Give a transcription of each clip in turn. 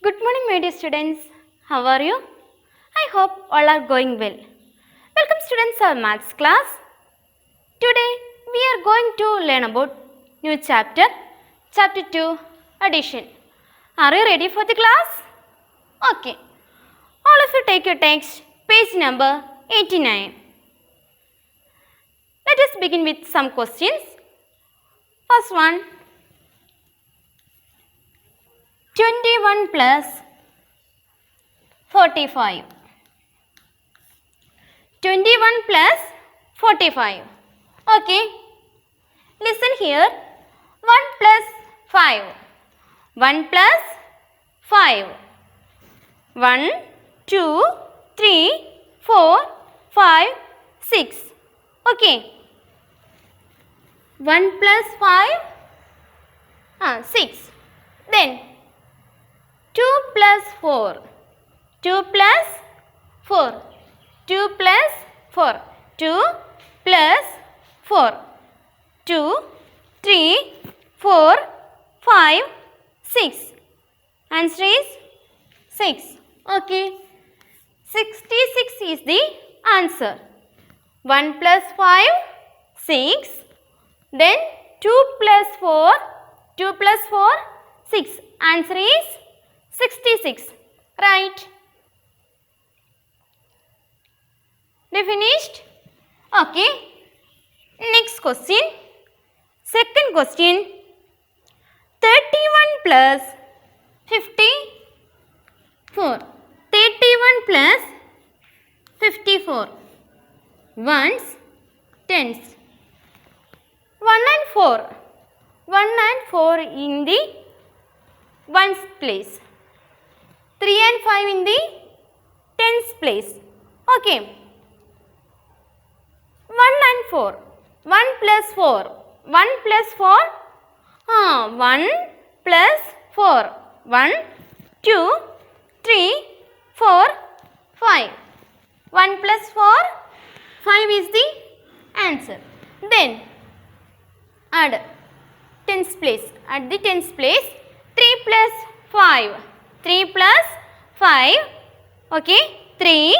Good morning, my dear students. How are you? I hope all are going well. Welcome students to our maths class. Today we are going to learn about new chapter 2, addition. Are you ready for the class? Okay. All of you take your text, page number 89. Let us begin with some questions. First one. 21 plus 45. 21 plus 45. Okay. Listen here. 1 plus 5. 1 plus 5. 1, 2, 3, 4, 5, 6. Okay. 1 plus 5. 6. Then 2 plus 4. 2 plus 4. 2 plus 4. 2 plus 4. 2, 3, 4, 5, 6. Answer is 6. Okay. 66 is the answer. 1 plus 5, 6. Then 2 plus 4. 2 plus 4, 6. Answer is 66. Right. They finished? Okay. Next question. Second question. 31 plus 54. 31 plus 54. Ones, tens. 1 and 4. 1 and 4 in the ones place. 3 and 5 in the tens place. Okay. 1 and 4. 1 plus 4. 1 plus 4. 1 plus 4. 1, 2, 3, 4, 5. 1 plus 4. 5 is the answer. Then add tens place. At the tens place. 3 plus 5. 3 plus 5. Okay. 3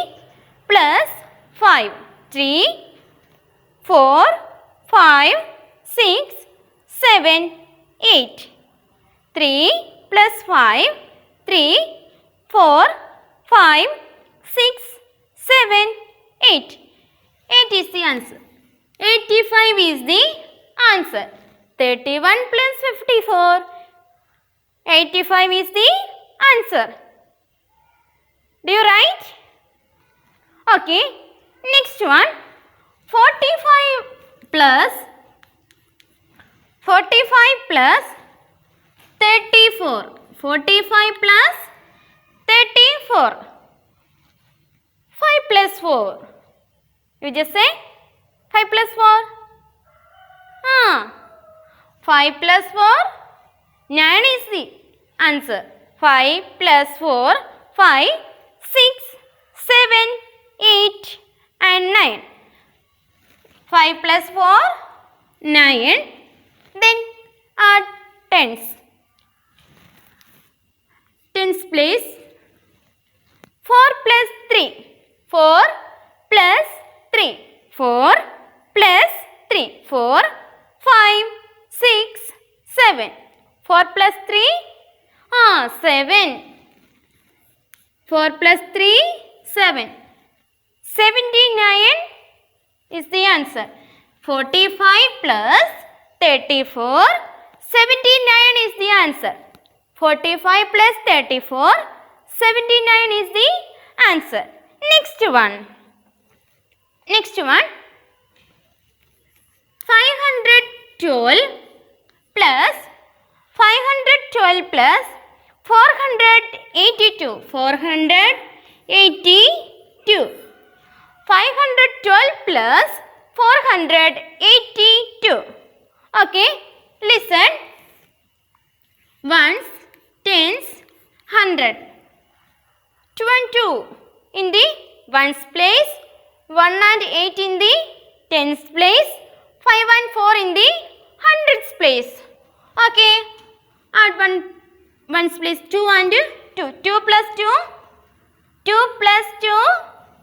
plus 5. 3, 4, 5, 6, 7, 8. 3 plus 5. 3, 4, 5, 6, 7, 8. 8 is the answer. 85 is the answer. 31 plus 54. 85 is the answer. Do you write? Okay. Next one. 45 plus 34. 45 plus 34. 5 plus 4. You just say 5 plus 4. 5 plus 4. 9 is the answer. 5 plus 4. 5, 6, 7, 8 and 9. 5 plus 4. 9. Then add tens. Tens place. 4 plus 3. 4 plus 3. 4 plus 3. 4, 5, 6, 7. 4 plus 3. 7. 4 plus 3, 7. 79 is the answer. 45 plus 34. 79 is the answer. 45 plus 34. 79 is the answer. Next one. 512 plus 512 plus 482. 482. 512 plus 482. Okay. Listen. Ones, tens, 100. 2 and 2 in the ones place. 1 and 8 in the tens place. 5 and 4 in the hundreds place. Okay. Add ones place 2 and 2. 2 plus 2. 2 plus 2.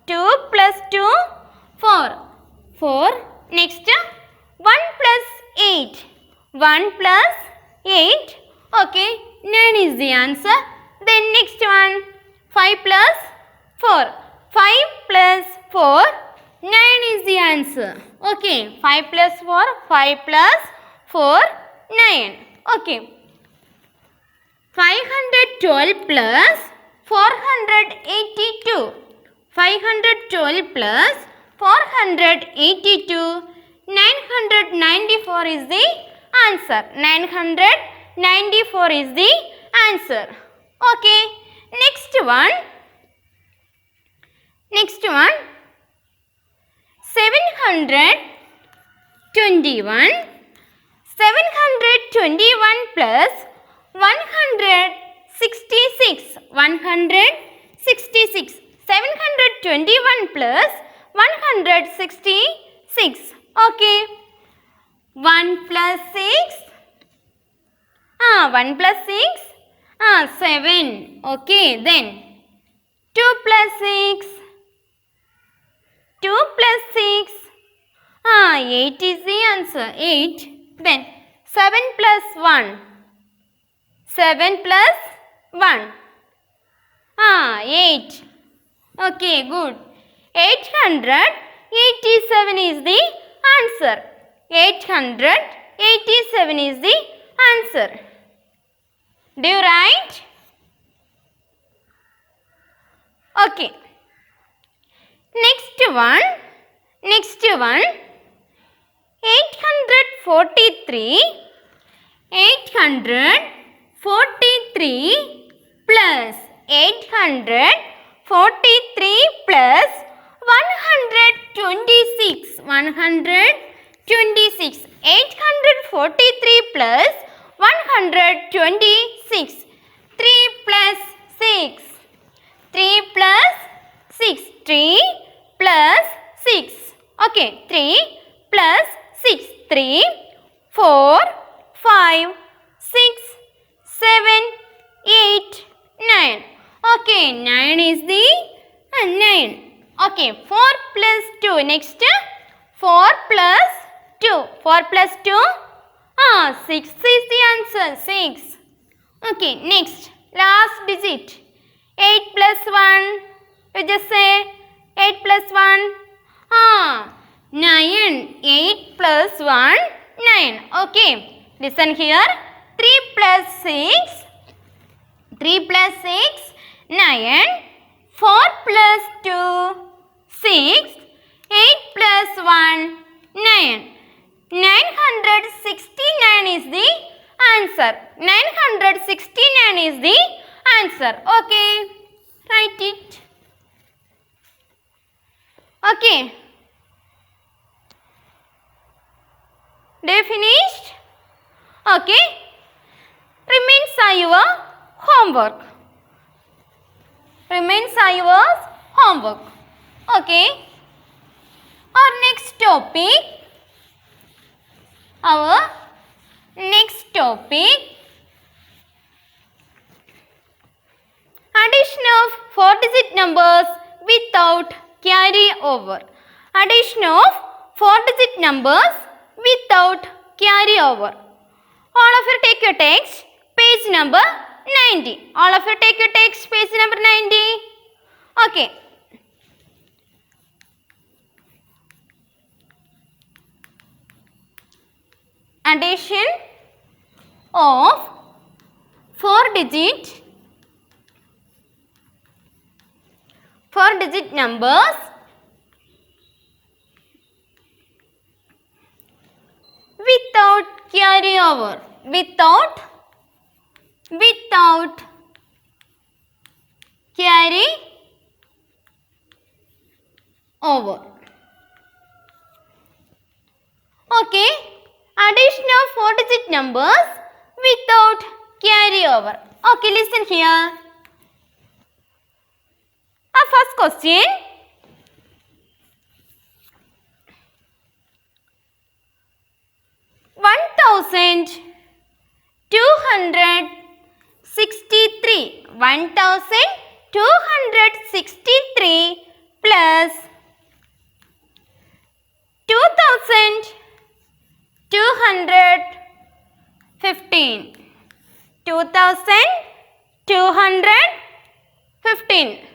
2 plus 2. 4. 4. Next 1 plus 8. 1 plus 8. Okay. 9 is the answer. Then next one. 5 plus 4. 5 plus 4. 9 is the answer. Okay. 5 plus 4. 5 plus 4. 9. Okay. 512 plus 482. 512 plus 482. 994 is the answer. 994 is the answer. Okay. Next one. Next one. 721. 721 plus 166. 166. 721 plus 166. Okay. 1 plus 6. 1 plus 6. 7. Okay. Then 2 plus 6. 2 plus 6. 8 is the answer. 8. Then 7 plus 1. 7 plus 1. 8. Okay, good. 887 is the answer. 887 is the answer. Do you write? Okay. Next one. Next one. 843. 843 plus 843 plus 126. 126. 843 plus 126. 3 plus 6. 3 plus 6. 3 plus 6. Okay. 3 plus 6. 3, 4, 5, 6, 7, 8, 9. Okay. 9 is the 9. Okay. 4 plus 2. Next. 4 plus 2. 4 plus 2. 6 is the answer. 6. Okay. Next. Last digit. 8 plus 1. You just say 8 plus 1. 9. 8 plus 1. 9. Okay. Listen here. 3 plus 6. 3 plus 6. 9. 4 plus 2. 6. 8 plus 1. 9. 969 is the answer. 969 is the answer. Okay. Write it. Okay. Do you finished? Okay. Remains are your homework. Remains are your homework. Okay. Our next topic. Our next topic. Addition of 4-digit numbers without carry over. Addition of 4-digit numbers without carry over. All of you take your text, page number 90. All of you take your text, page number 90. Okay. Addition of 4-digit numbers without carry over. Without carry over. Okay. Addition of 4-digit numbers without carry over. Okay, listen here. Our first question. $1,263. 1263 plus 2215. 2215.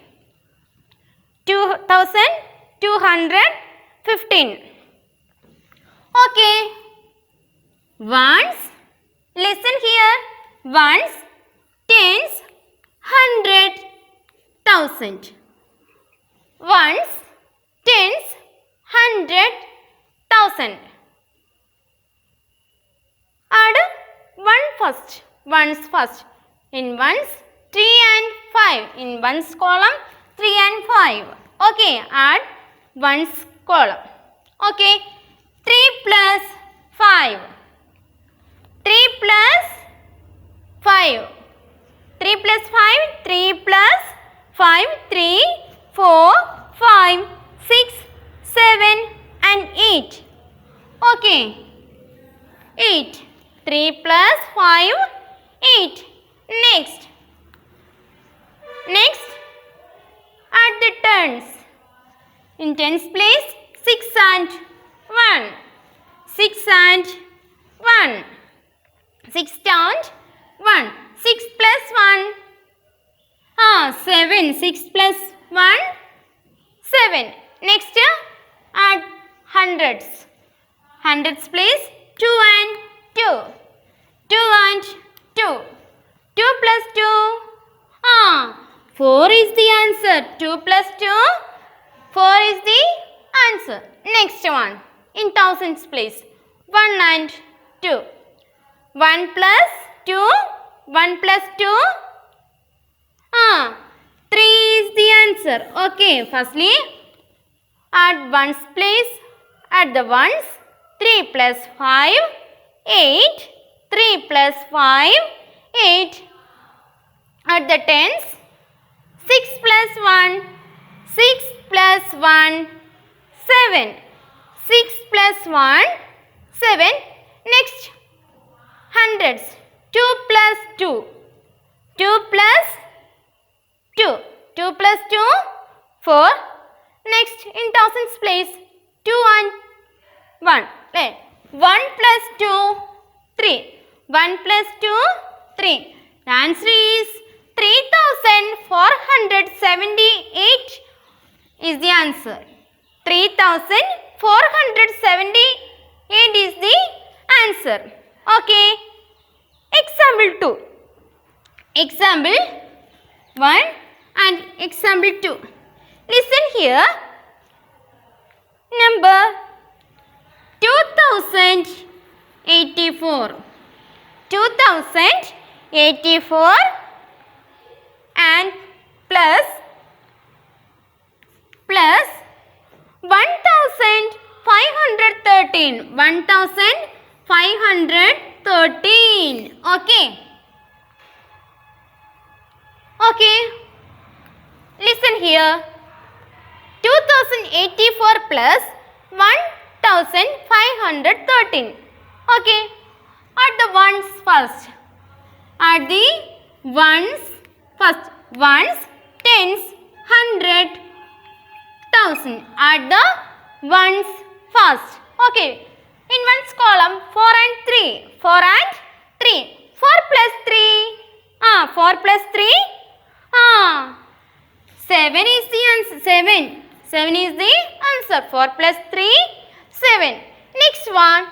2215. Okay. Ones, listen here. Ones, tens, hundred, thousand. Ones, tens, hundred, thousand. Add one first. Ones first. In ones, 3 and 5. In ones column, 3 and 5. Okay, add ones column. Okay, 3 plus 5. 3 plus 5. 3 plus 5. 3 plus 5. 3, 4, 5, 6, 7 and 8. Okay, 8. 3 plus 5, 8. Next, add the tens. In tens place, 6 and 1. 6 and 1. 6 and 1. 6 plus 1. 7. 6 plus 1. 7. Next, add hundreds. Hundreds place, 2 and 2. 2 and 2. 2 plus 2. 4 is the answer. 2 plus 2. 4 is the answer. Next one. In thousands place. 1 and 2. 1 plus 2. 1 plus 2. 3 is the answer. Okay. Firstly, add ones place. Add the ones. 3 plus 5. 8. 3 plus 5. 8. Add the tens. 6 plus 1. 6 plus 1. 7. 6 plus 1. 7. Next, hundreds. 2 plus 2. 2 plus 2. 2 plus 2. 4. Next, in thousands place, 2 and 1. 1 plus 2. 3. 1 plus 2. 3. The answer is 3478 is the answer. 3478 is the answer. Okay. Example 2. Example 1 and example 2. Listen here. Number 2084. 2084 and plus 1513. 1513. Okay. Okay. Listen here. 2084 plus 1513. Okay. Add the ones first. Add the ones first. Ones, tens, hundred, thousand. Add the ones first. Okay. In ones column, 4 and 3. 4 and 3. 4 plus 3. 4 plus 3. 7 is the answer. 7. 7 is the answer. 4 plus 3. 7. Next one.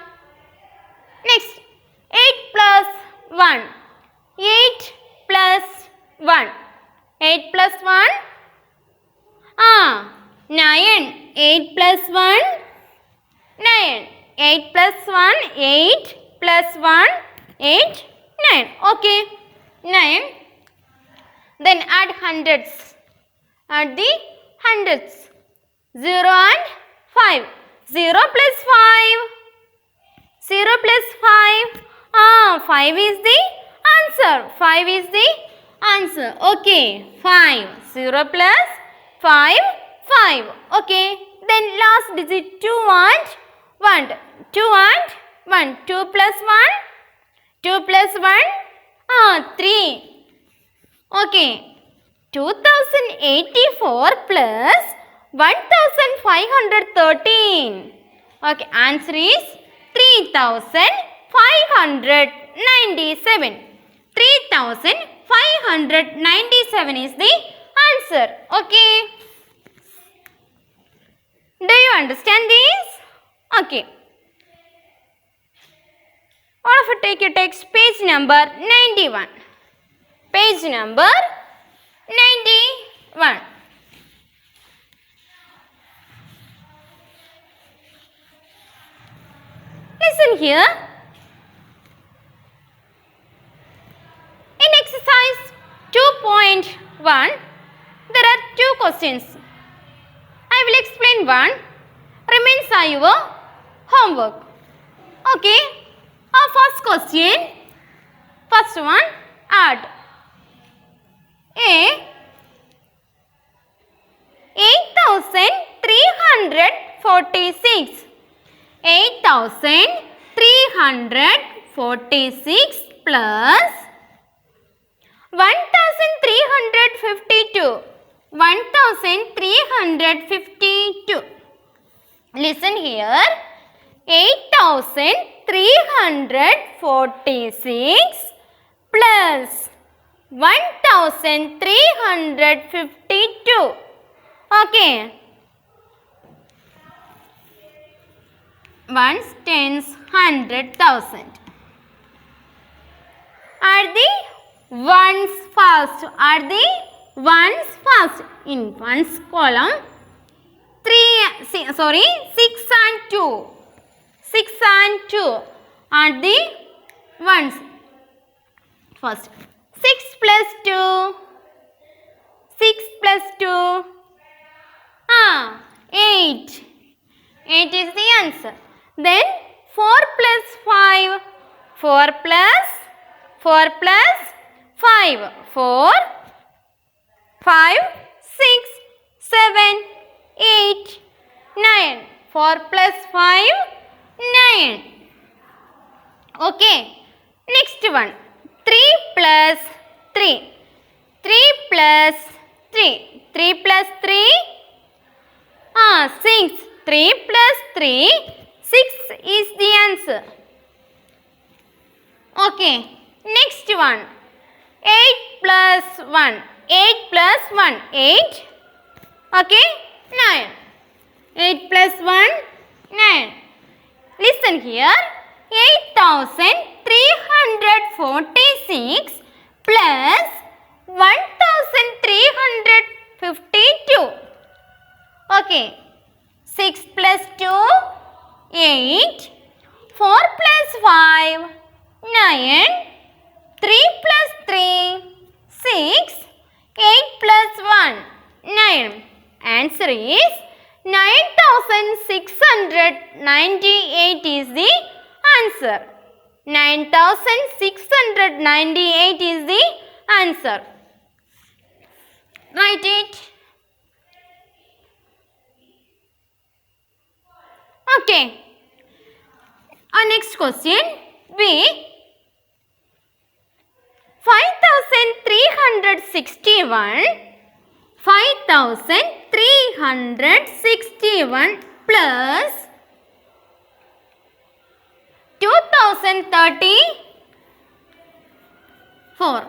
Next. 8 plus 1. 8 plus 1. 8 plus 1. 9. 8 plus 1. 9. 8 plus 1. 8 plus 1. 8. 9. Okay. 9. Then add hundreds. Add the hundreds. 0 and 5. 0 plus 5. 0 plus 5. 5 is the answer. 5 is the answer. Okay. 5. 0 plus 5. 5. Okay. Then last digit 2 and 1. 2 and 1. 2 plus 1. 2 plus 1. 3. Okay. 2084 plus 1513. Okay, answer is 3597. 3597 is the answer. Okay. Do you understand this? Okay. All of you take your text, page number 91. Page number 91. Listen here. In exercise 2.1, there are two questions. I will explain one. Remains are your homework. Okay. Our first question. First one, add. A 8346. 8346 plus 1352. 1352. Listen here. 8346 plus 1352. Okay. Ones, tens, 100,000. Add the ones first. Add the ones first. In ones column, 6 and 2. 6 and 2. Add the ones first. 6 plus 2. 6 plus 2. 8. 8 is the answer. Then 4 plus 5. 4 plus 5. 4, 5, 6, 7, 8, 9. 4 plus 5, 9. Okay. Next one. 3 plus 3. 3 plus 3. 3 plus 3. 6. 3 plus 3. 6 is the answer. Okay. Next one. 8 plus 1. 8 plus 1. 8. Okay. 9. 8 plus 1. 9. Listen here. 8346 plus 1352. Okay. 6 plus 2, 8. 4 plus 5, 9. 3 plus 3, 6. 8 plus 1, 9. Answer is 9698 is the answer. 9698 is the answer. Write it. Okay. Our next question. B. 5361. 5361 plus 2034.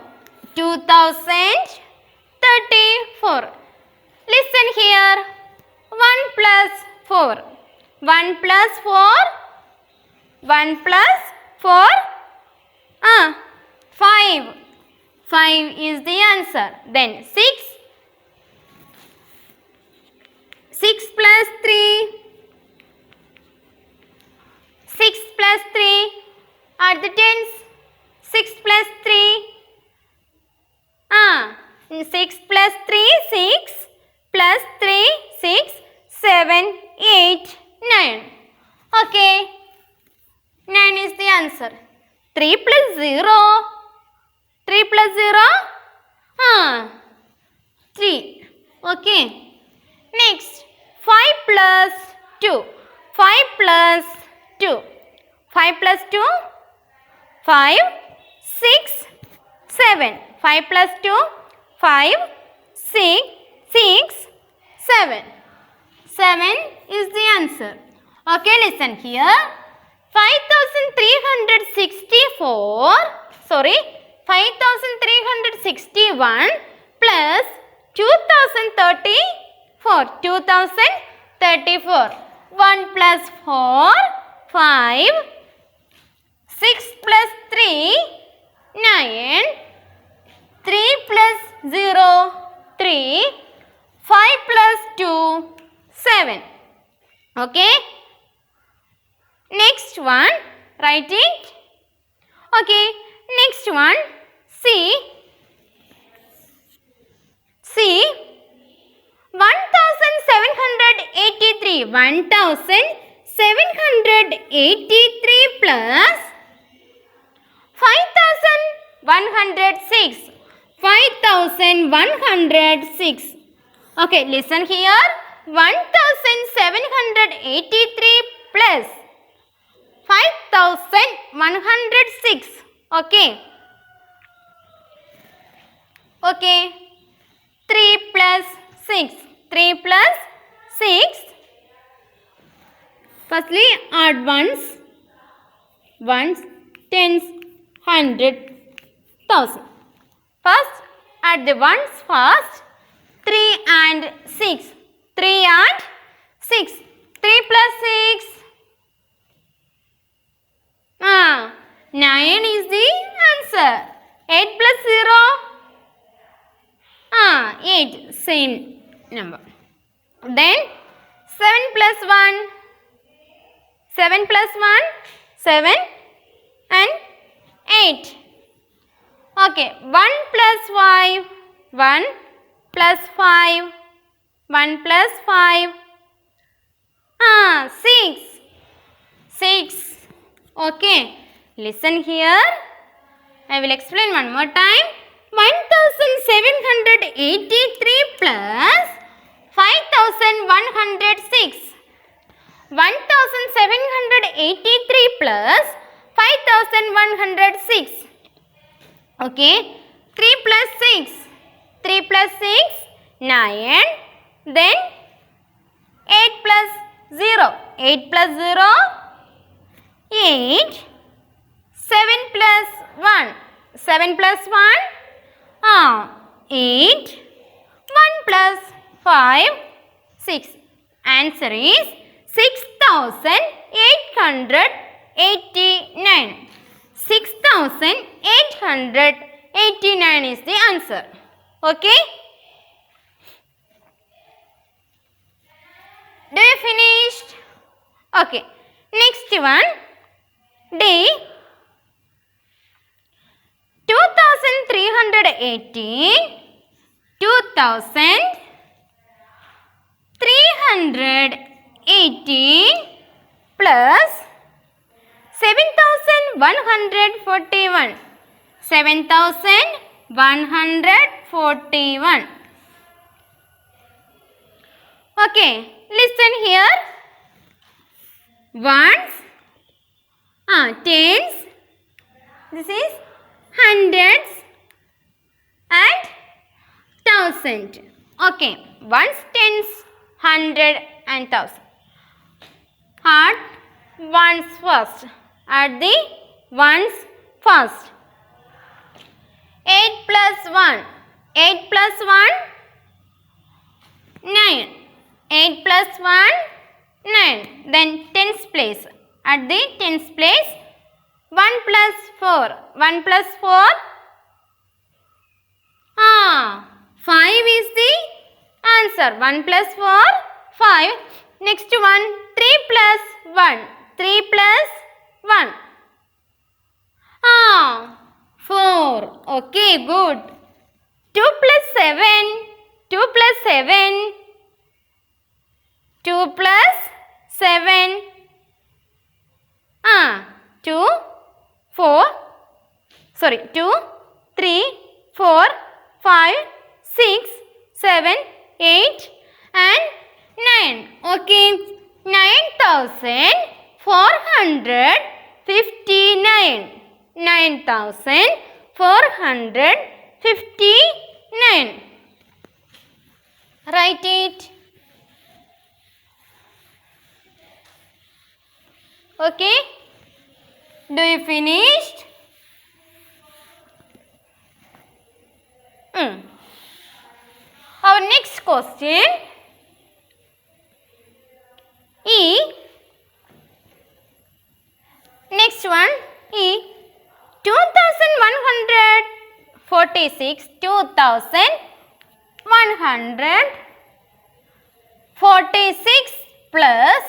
2034. Listen here. 1 plus 4. 1 plus 4. 1 plus 4. 5. 5 is the answer. Then 6. 6 plus 3. 6 plus 3. Add the tens. 6 plus 3. 6 plus 3. 6 plus 3. 6. 7. 8. 9. Okay. 9 is the answer. 3 plus 0. 3 plus 0. 3. Okay. Next. 5 plus 2. 5 plus 2. 5 plus 2. 5. 6. 7. 5 plus 2. 5, 6, 7. 7 is the answer. Okay, listen here. 5361 plus 2034. 1 plus 4, 5. 6 plus 3, 9. 3 plus 0, 3. 5 plus 2, 7. Okay. Next one, write it. Okay. Next one, see. 1783. 1783 plus 5106. 5106. Okay, listen here. 1783 plus 5106. Okay. Okay. 3 plus 6. 3 plus 6. Firstly, add ones, tens, hundred, thousand. First, add the ones first. 3 and 6. 3 and 6. 3 plus 6. 9 is the answer. 8 plus 0. 8. Same number. Then 7 plus 1. 7 plus 1. 7 and 8. Okay. 1 plus 5. 1 plus 5. 1 plus 5. 6. 6. Okay. Listen here. I will explain one more time. 1783 plus 5106. 1783 plus 5106. Okay. 3 plus 6. 3 plus 6, 9. Then 8 plus 0. 8 plus 0, 8. 7 plus 1. 7 plus 1, 8. 1 plus 5, 6. Answer is 6889. 6889 is the answer. Okay? Do you finished? Okay. Next one. D. 2318. 2318 plus 7141. 7141. Okay, listen here. Ones, tens, this is hundreds and thousand. Okay, ones, tens, hundred and thousand. Add ones first. Add the ones first. 8 plus 1. 8 plus 1, 9. 8 plus 1, 9. Then tens place. At the tens place, 1 plus 4. 1 plus 4. 5 is the answer. 1 plus 4, 5. Next one, 3 plus 1. 3 plus 1. 4. Okay, good. 2 plus 7. 2 plus 7. 2 plus 7. 2, 4. Sorry, 2, 3, 4, 5, 6, 7, 8 and 9. Okay, 9459. 9459. 9. Write it. Okay. Do you finished? Our next question is next one is 2146 2146 plus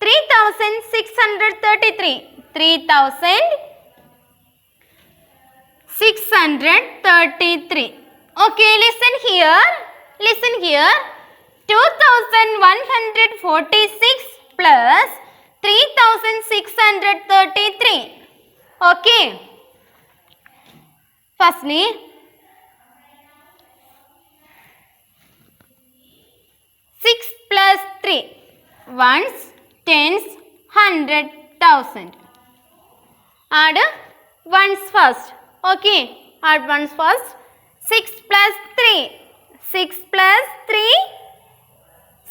3633 3633. Okay, listen here. 2146 plus 3633. Okay. Firstly, six plus 3 ones, tens, 100,000. Add ones first. Okay, add ones first. 6 plus 3. 6 plus 3.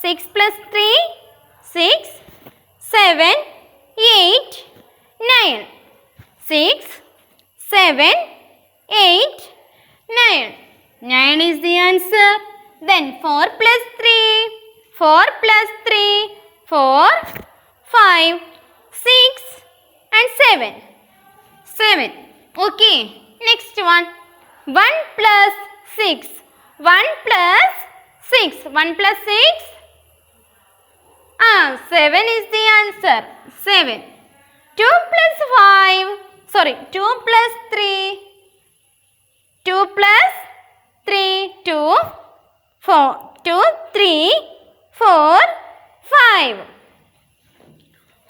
6 plus 3. 6, 7, 8, 9. 6, 7, 8, 9. 9 is the answer. Then 4 plus 3. 4 plus 3. 4, 5, 6 and 7. 7. Okay. Next one. 1 plus 6. 1 plus 6. 1 plus 6. 7 is the answer. 7. 2 plus 5. Sorry. 2 plus 3. 2 plus 3. 2. 4. 2, 3, 4, 5.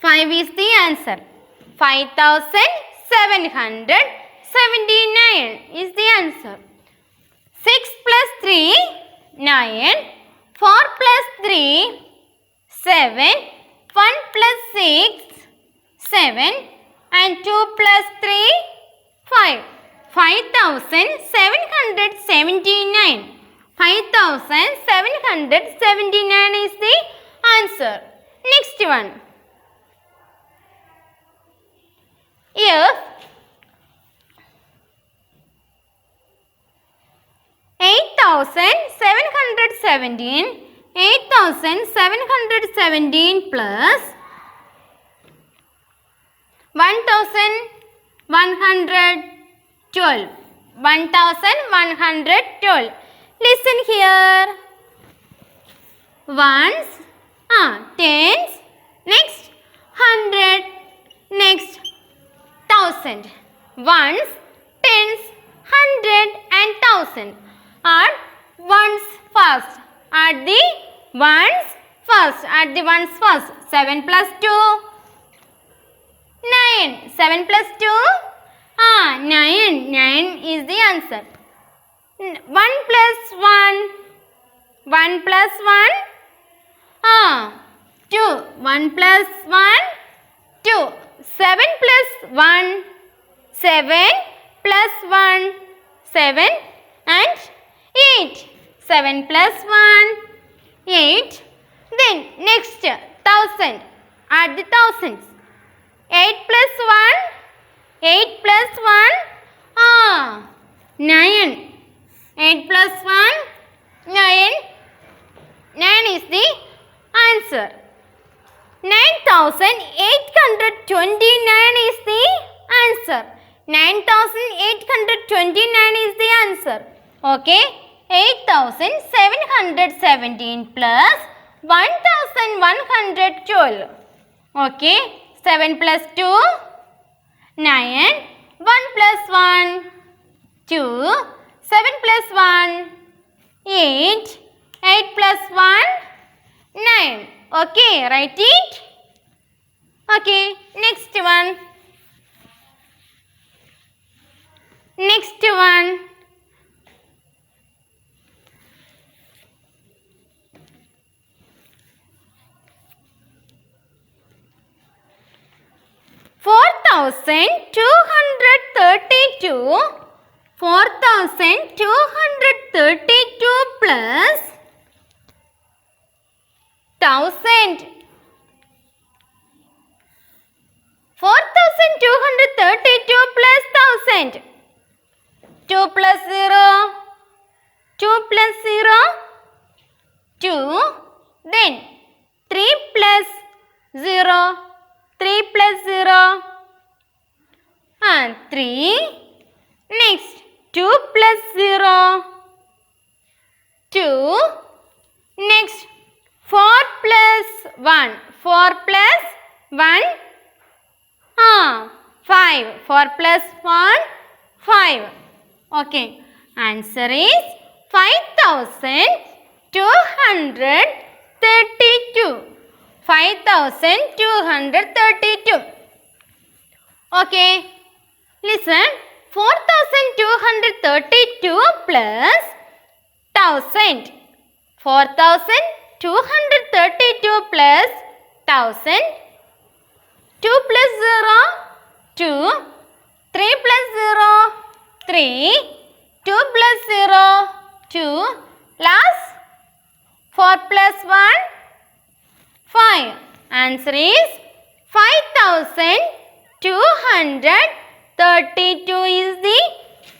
5 is the answer. 5779 is the answer. 6 plus 3, 9. 4 plus 3, 7. 1 plus 6, 7. And 2 plus 3, 5. 5779. 5779 is the answer. Next one. If 8717 plus 1112. 1112. Listen here. Ones, tens, next 100, next 1000. Ones, tens, 100 and 1000. Add ones first. Add the ones first. Add the ones first. 7 plus 2. 9. 7 plus 2. 9. 9 is the answer. 1 plus 1. 1 plus 1. 2. 1 plus 1. 2. 7 plus 1. 7 plus 1. 7 and 8. 7 plus 1. 8. Then next 1000. Add the thousands. 8 plus 1. 8 plus 1. 9. 8 plus 1. 9. 9 is the answer. 9829 is the answer. 9829 is the answer. Okay. 8717 plus 1112. Okay. 7 plus 2. 9. 1 plus 1. 2. 7 plus 1. 8. 8 plus 1. 9. Okay. Write it. Okay. Next one. Next one. $4,232 4,232 plus 1,000. 4,232 plus 1,000. 2 plus 0. 2 plus 0. 2. Then 3 plus 0. 3 plus 0. And 3. Next 2 plus 0. 2. Next 4 plus 1. 4 plus 1. 5. 4 plus 1. 5. Okay. Answer is 5,232. 5,232. Okay. Listen. 4,232 plus 1,000. 4,232 plus 1,000. 2 plus 0, 2. 3 plus 0, 3. 2 plus 0, 2. Last 4 plus 1, 5. Answer is 5,232 is the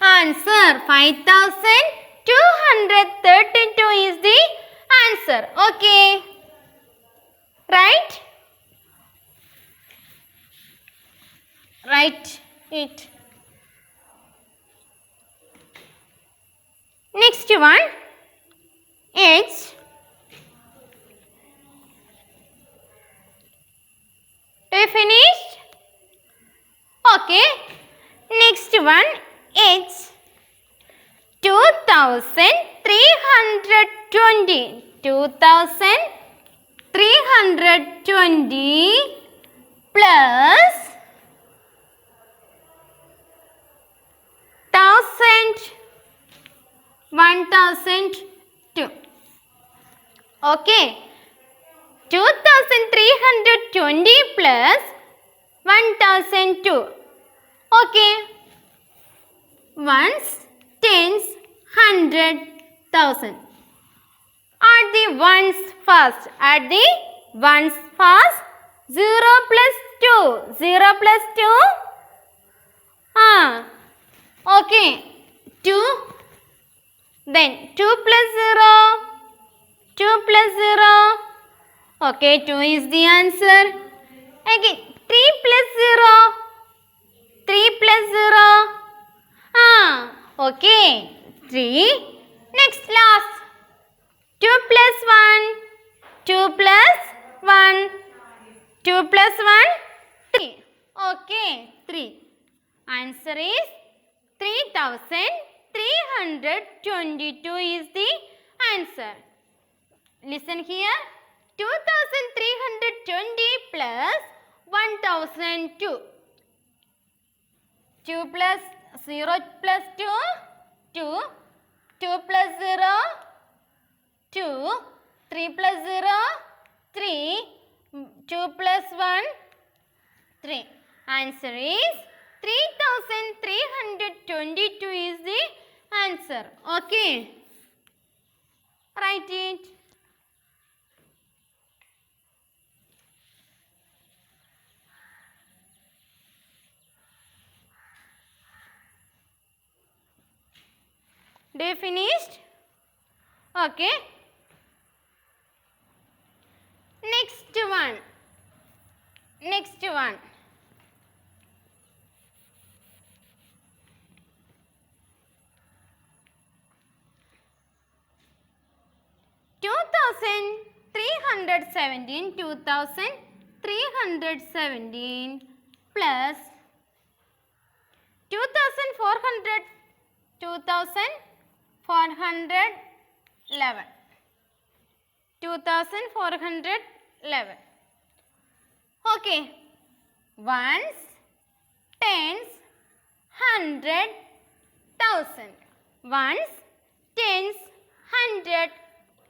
answer. 5,232 is the answer. Okay. Right? Write it. Next one, H. Are you finished? Okay. Next one, H. 2,320. 2,320 plus 1,000. 1,002. Okay. 2,320 plus 1,002. Okay. Ones, tens, 100,000. Add the ones first. Add the ones first. 0 plus 2. 0 plus 2. Okay. 2. Then 2 plus 0. 2 plus 0. Okay, 2 is the answer. Again, 3 plus 0. 3 plus 0. Okay, 3. Next, last. 2 plus 1. 2 plus 1. 2 plus 1. 3. Okay, 3. Answer is 3,322 is the answer. Listen here. 2,320 plus 1,002. 2 plus 0 plus 2. 2. 2 plus 0. 2. 3 plus 0. 3. 2 plus 1. 3. Answer is 3,322 is the answer. Okay. Write it. They finished? Okay. Next one. Next one. $2,317 plus 2,400 2,411 2,411. Okay. Ones, tens, 100, 1,000. Ones, tens, 100,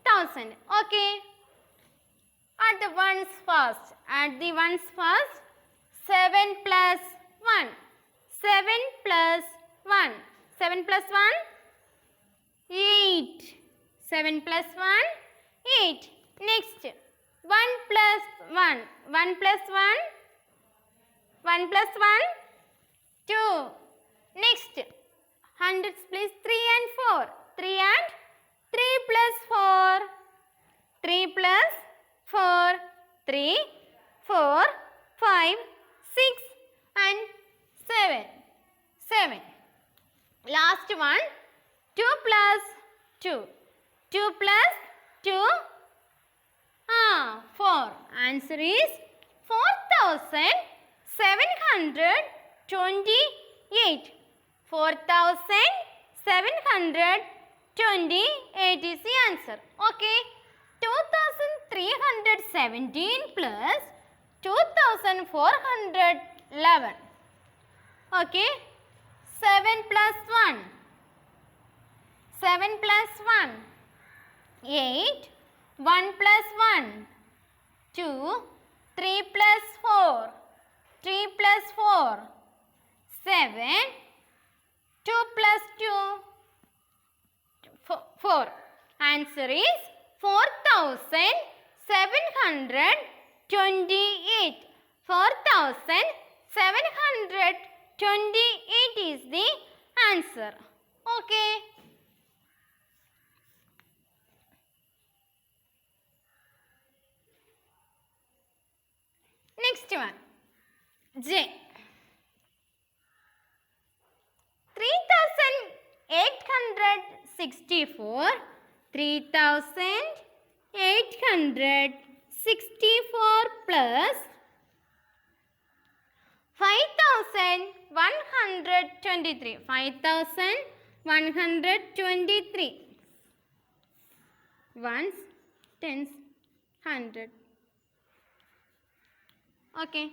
1,000. Okay. Add the ones first. Add the ones first. 7 plus 1. 7 plus 1. 7 plus 1, 8. 7 plus 1, 8. Next, 1 plus 1. 1 plus 1, 1 plus 1, 2. Next, hundreds place 3 and 4. 3 and 3 plus 4. 3 plus 4. 3, 4, 5, 6 and 7. 7. Last one, 2 plus 2. 2 plus 2, 4. Answer is 4,728. 4,728 is the answer. Okay. 2,317 plus 2,411. Okay. 7 plus 1. 7 plus 1. 8. 1 plus 1. 2. 3 plus 4. 3 plus 4. 7. 2 plus 2. 4. Answer is 4,728. 4,728 is the answer. Okay. Next one. J. 3,864. 3,864 plus 5,123. 5,123. Ones, tens, hundred. Okay.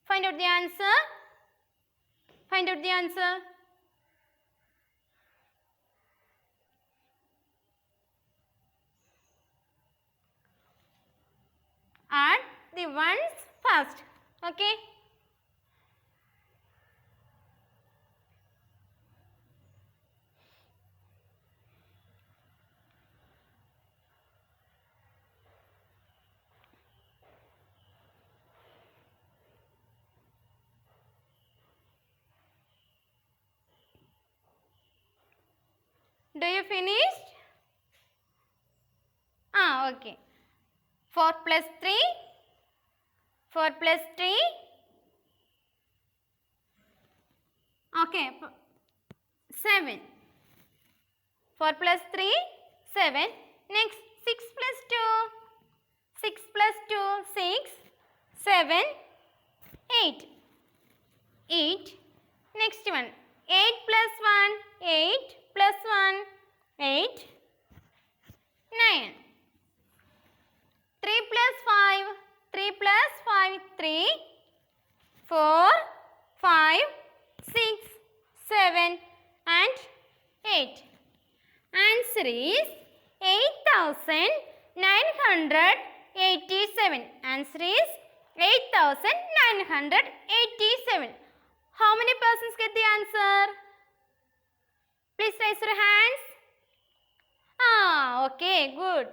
Find out the answer. Find out the answer. Add the ones first. Okay. Do you finished? Okay. 4 plus 3. 4 plus 3. Okay. 7. 4 plus 3. 7. Next 6 plus 2. 6 plus 2. 6. 7. 8. 8. Next one. 8 plus 1. 8 plus 1. 8. 9. 3 plus 5. 3 plus 5. 3. 4. 5. 6. 7. And 8. Answer is 8,987. Answer is 8,987. How many persons get the answer? Please raise your hands. Okay, good.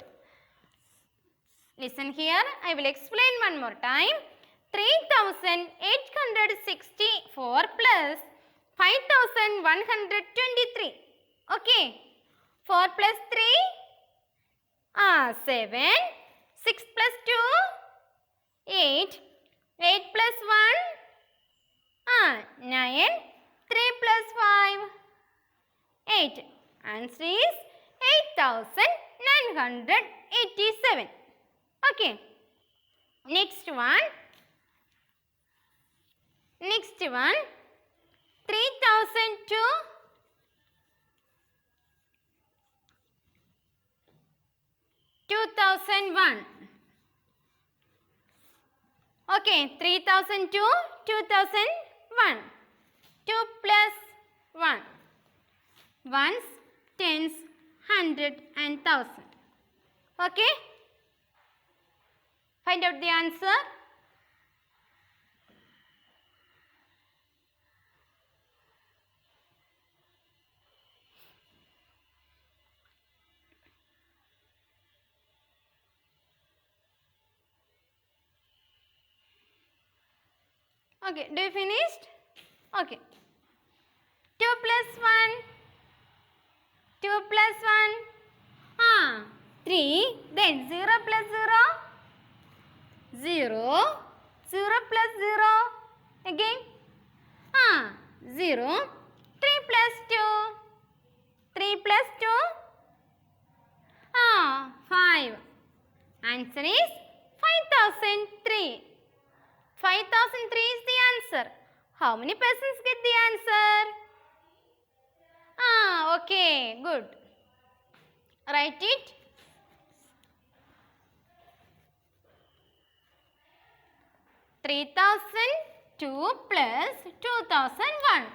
Listen here. I will explain one more time. 3,864 plus 5,123. Okay. 4 plus 3. 7. 6 plus 2. 8. 8 plus 1. 9. 3 plus 5. 8. Answer is 8,987. Okay. Next one. 3,002. 2,001. Okay. 3,002. 2,001. 2 plus 1. Ones, tens, hundred and thousand. Okay. Find out the answer. Okay, do you finished? Okay. 2 plus 1. 2 plus 1. 3. Then 0 plus 0. 0. 0 plus 0. Again. 0. 3 plus 2. 3 plus 2. 5. Answer is 5003. 5003 is the answer. How many persons get the answer? Okay, good. Write it. 3002 plus 2001.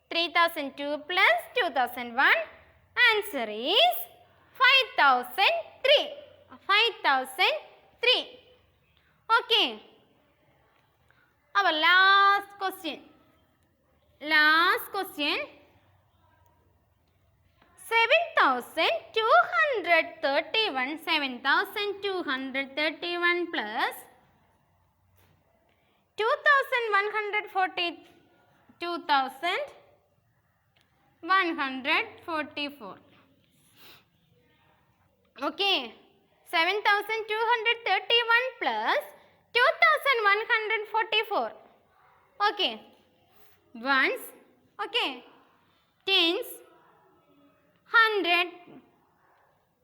3002 plus 2001. Answer is 5003. 5003. Okay. Our last question. 7,231. 7,231 plus 2,140. 2,144. Okay. 7,231 plus 2,144. Okay. Ones. Okay. Tens. 100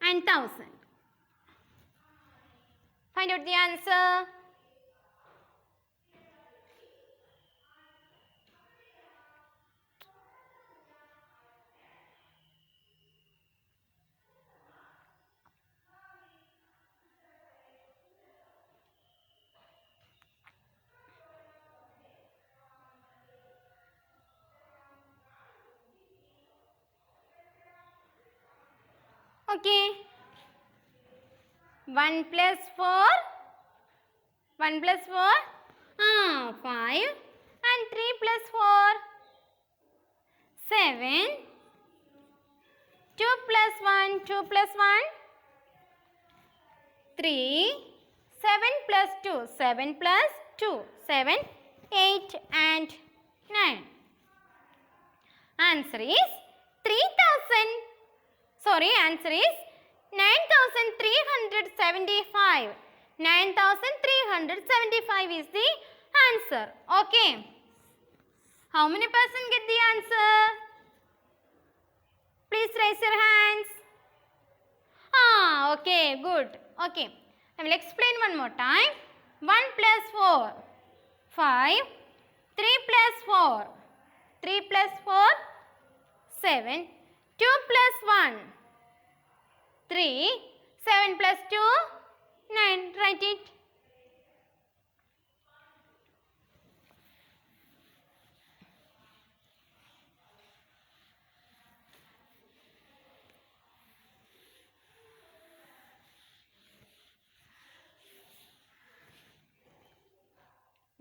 and 1,000. Find out the answer. Okay. 1 plus 4. 1 plus 4. 5. And 3 plus 4. 7. 2 plus 1. 2 plus 1. 3. 7 plus 2. 7 plus 2. 7. 8 and 9. Answer is 3,000. Sorry, answer is 9,375. 9,375 is the answer. Okay. How many persons get the answer? Please raise your hands. Okay, good. Okay. I will explain one more time. 1 plus 4. 5. 3 plus 4. 3 plus 4. 7. 2 plus 1. 3. 7 plus 2. 9. Write it.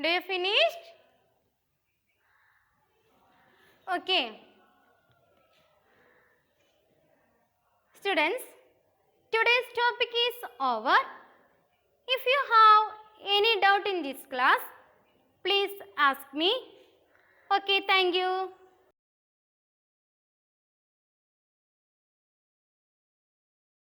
Do you finished? Okay. Students, today's topic is over. If you have any doubt in this class, please ask me. Okay, thank you.